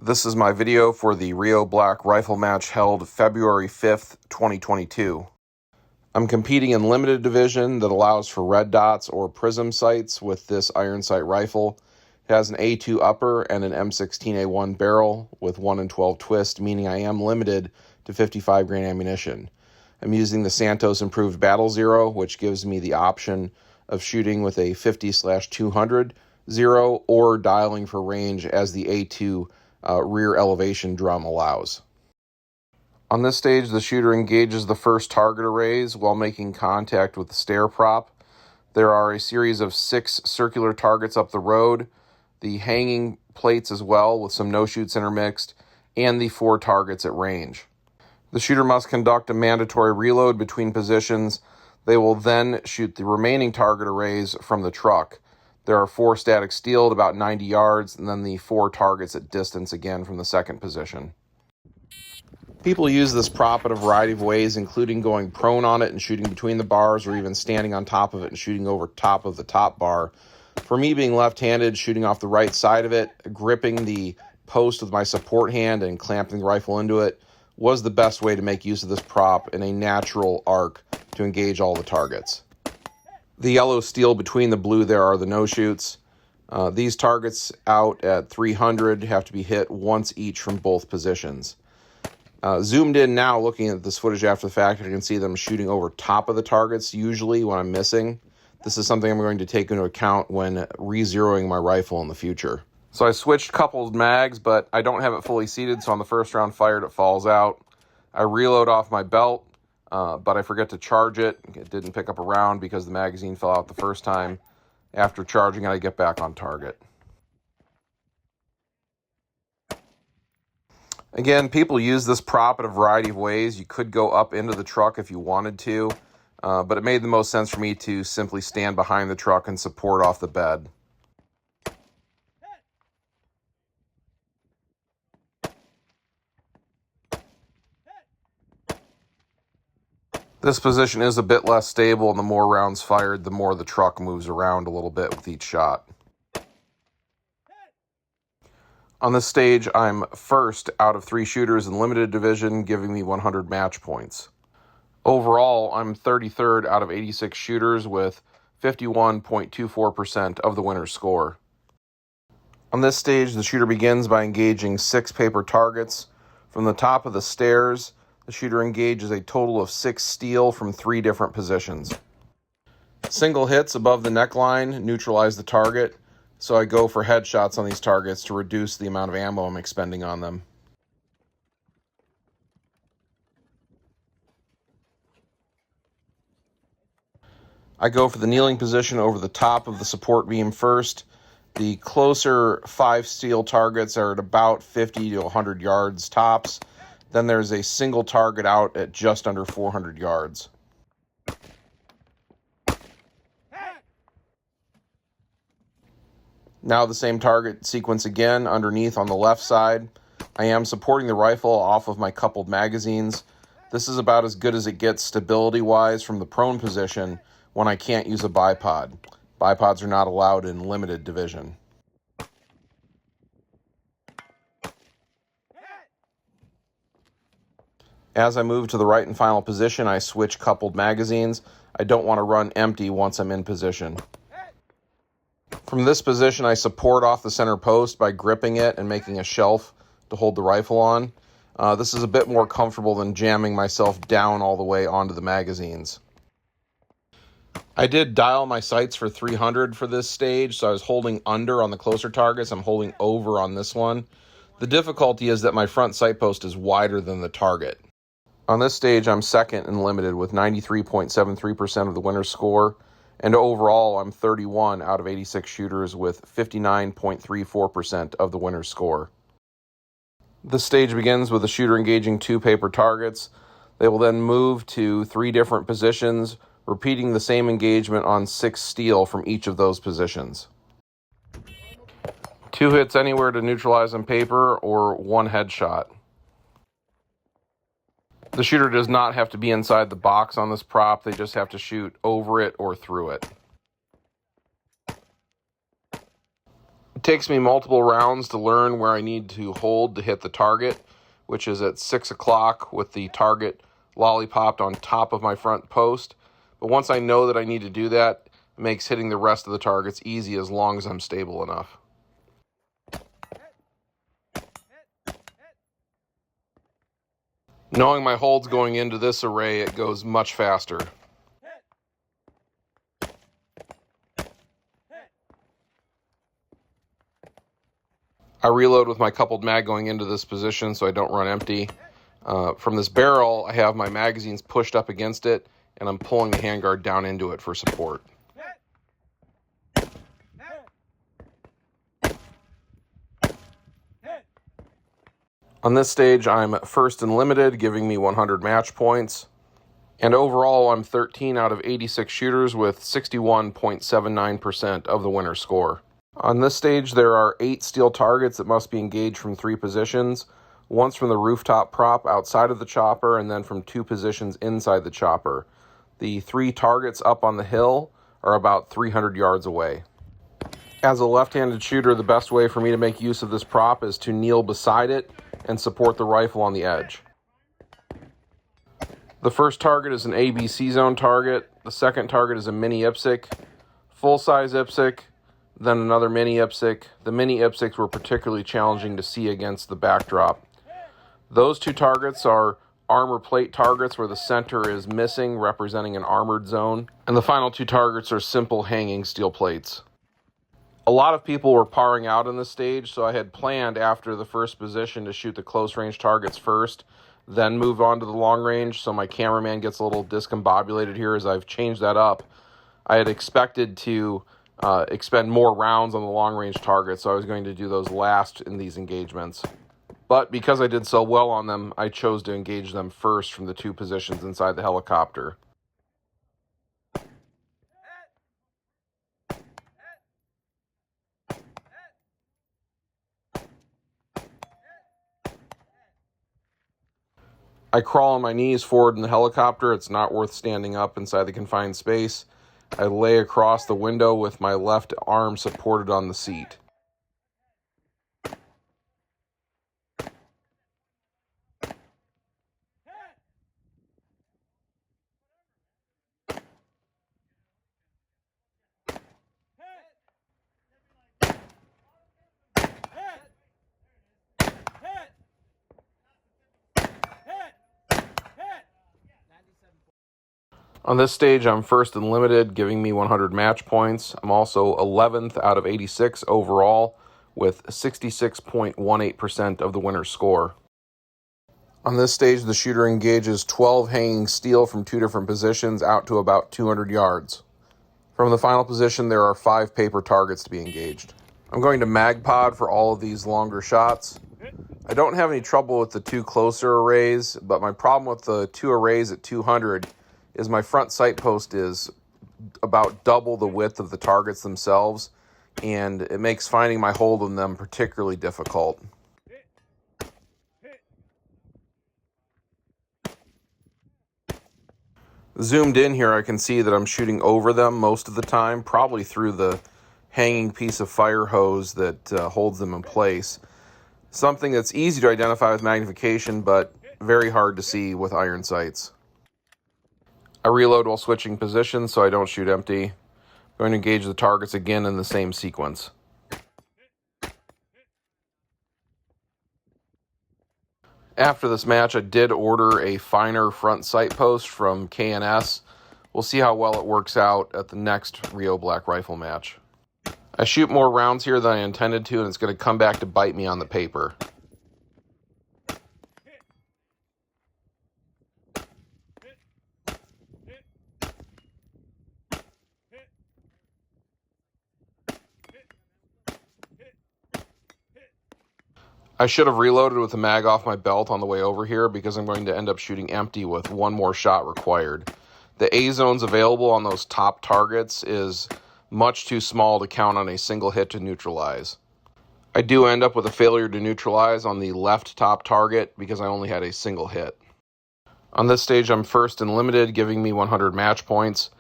This is my video for the Rio Black rifle match held February 5th, 2022. I'm competing in limited division that allows for red dots or prism sights with this iron sight rifle. It has an A2 upper and an M16A1 barrel with 1 in 12 twist, meaning I am limited to 55 grain ammunition. I'm using the Santos Improved Battle Zero, which gives me the option of shooting with a 50/200 Zero or dialing for range as the A2 rear elevation drum allows. On this stage, the shooter engages the first target arrays while making contact with the stair prop. There are a series of 6 circular targets up the road, the hanging plates as well with some no-shoots intermixed, and the 4 targets at range. The shooter must conduct a mandatory reload between positions. They will then shoot the remaining target arrays from the truck. There are 4 static steel at about 90 yards, and then the 4 targets at distance again from the second position. People use this prop in a variety of ways, including going prone on it and shooting between the bars, or even standing on top of it and shooting over top of the top bar. For me, being left-handed, shooting off the right side of it, gripping the post with my support hand and clamping the rifle into it was the best way to make use of this prop in a natural arc to engage all the targets. The yellow steel between the blue there are the no-shoots. These targets out at 300 have to be hit once each from both positions. Zoomed in now, looking at this footage after the fact, I can see them shooting over top of the targets usually when I'm missing. This is something I'm going to take into account when re-zeroing my rifle in the future. So I switched coupled mags, but I don't have it fully seated, so on the first round fired, it falls out. I reload off my belt, but I forget to charge it. It didn't pick up a round because the magazine fell out the first time. After charging it, I get back on target. Again, people use this prop in a variety of ways. You could go up into the truck if you wanted to, but it made the most sense for me to simply stand behind the truck and support off the bed. This position is a bit less stable, and the more rounds fired, the more the truck moves around a little bit with each shot. On this stage, I'm first out of 3 shooters in limited division, giving me 100 match points. Overall, I'm 33rd out of 86 shooters with 51.24% of the winner's score. On this stage, the shooter begins by engaging 6 paper targets. From the top of the stairs, the shooter engages a total of 6 steel from 3 different positions. Single hits above the neckline neutralize the target, so I go for headshots on these targets to reduce the amount of ammo I'm expending on them. I go for the kneeling position over the top of the support beam first. The closer 5 steel targets are at about 50 to 100 yards tops. Then there's a single target out at just under 400 yards. Now the same target sequence again underneath on the left side. I am supporting the rifle off of my coupled magazines. This is about as good as it gets stability-wise from the prone position when I can't use a bipod. Bipods are not allowed in limited division. As I move to the right and final position, I switch coupled magazines. I don't want to run empty once I'm in position. From this position, I support off the center post by gripping it and making a shelf to hold the rifle on. This is a bit more comfortable than jamming myself down all the way onto the magazines. I did dial my sights for 300 for this stage, so I was holding under on the closer targets. I'm holding over on this one. The difficulty is that my front sight post is wider than the target. On this stage, I'm second in limited with 93.73% of the winner's score, and overall, I'm 31 out of 86 shooters with 59.34% of the winner's score. This stage begins with the shooter engaging 2 paper targets. They will then move to 3 different positions, repeating the same engagement on 6 steel from each of those positions. 2 hits anywhere to neutralize on paper, or 1 headshot. The shooter does not have to be inside the box on this prop. They just have to shoot over it or through it. It takes me multiple rounds to learn where I need to hold to hit the target, which is at 6 o'clock with the target lollipopped on top of my front post. But once I know that I need to do that, it makes hitting the rest of the targets easy as long as I'm stable enough. Knowing my holds going into this array, it goes much faster. I reload with my coupled mag going into this position so I don't run empty. From this barrel, I have my magazines pushed up against it, and I'm pulling the handguard down into it for support. On this stage, I'm first and limited, giving me 100 match points. And overall, I'm 13 out of 86 shooters with 61.79% of the winner score. On this stage, there are 8 steel targets that must be engaged from 3 positions. Once from the rooftop prop outside of the chopper, and then from 2 positions inside the chopper. The 3 targets up on the hill are about 300 yards away. As a left-handed shooter, the best way for me to make use of this prop is to kneel beside it and support the rifle on the edge. The first target is an ABC zone target. The second target is a mini IPSC, full-size IPSC, then another mini IPSC. The mini IPSCs were particularly challenging to see against the backdrop. Those 2 targets are armor plate targets where the center is missing, representing an armored zone. And the final 2 targets are simple hanging steel plates. A lot of people were parring out on this stage, so I had planned after the first position to shoot the close range targets first, then move on to the long range, so my cameraman gets a little discombobulated here as I've changed that up. I had expected to expend more rounds on the long range targets, so I was going to do those last in these engagements. But because I did so well on them, I chose to engage them first from the 2 positions inside the helicopter. I crawl on my knees forward in the helicopter. It's not worth standing up inside the confined space. I lay across the window with my left arm supported on the seat. On this stage, I'm first and limited, giving me 100 match points. I'm also 11th out of 86 overall, with 66.18% of the winner's score. On this stage, the shooter engages 12 hanging steel from 2 different positions out to about 200 yards. From the final position, there are 5 paper targets to be engaged. I'm going to MagPod for all of these longer shots. I don't have any trouble with the 2 closer arrays, but my problem with the 2 arrays at 200 is my front sight post is about double the width of the targets themselves, and it makes finding my hold on them particularly difficult. Zoomed in here, I can see that I'm shooting over them most of the time, probably through the hanging piece of fire hose that holds them in place. Something that's easy to identify with magnification, but very hard to see with iron sights. I reload while switching positions so I don't shoot empty. I'm going to engage the targets again in the same sequence. After this match, I did order a finer front sight post from K&S. We'll see how well it works out at the next Rio Black rifle match. I shoot more rounds here than I intended to, and it's going to come back to bite me on the paper. I should have reloaded with the mag off my belt on the way over here because I'm going to end up shooting empty with 1 more shot required. The A zones available on those top targets is much too small to count on a single hit to neutralize. I do end up with a failure to neutralize on the left top target because I only had a single hit. On this stage, I'm first and limited, giving me 100 match points.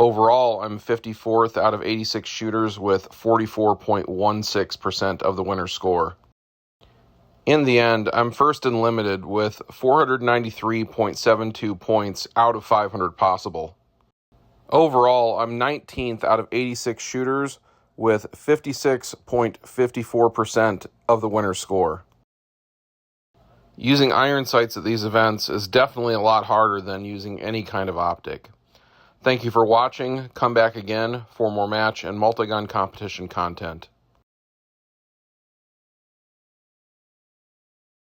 Overall, I'm 54th out of 86 shooters with 44.16% of the winner score. In the end, I'm first in limited with 493.72 points out of 500 possible. Overall, I'm 19th out of 86 shooters with 56.54% of the winner score. Using iron sights at these events is definitely a lot harder than using any kind of optic. Thank you for watching. Come back again for more match and multi-gun competition content.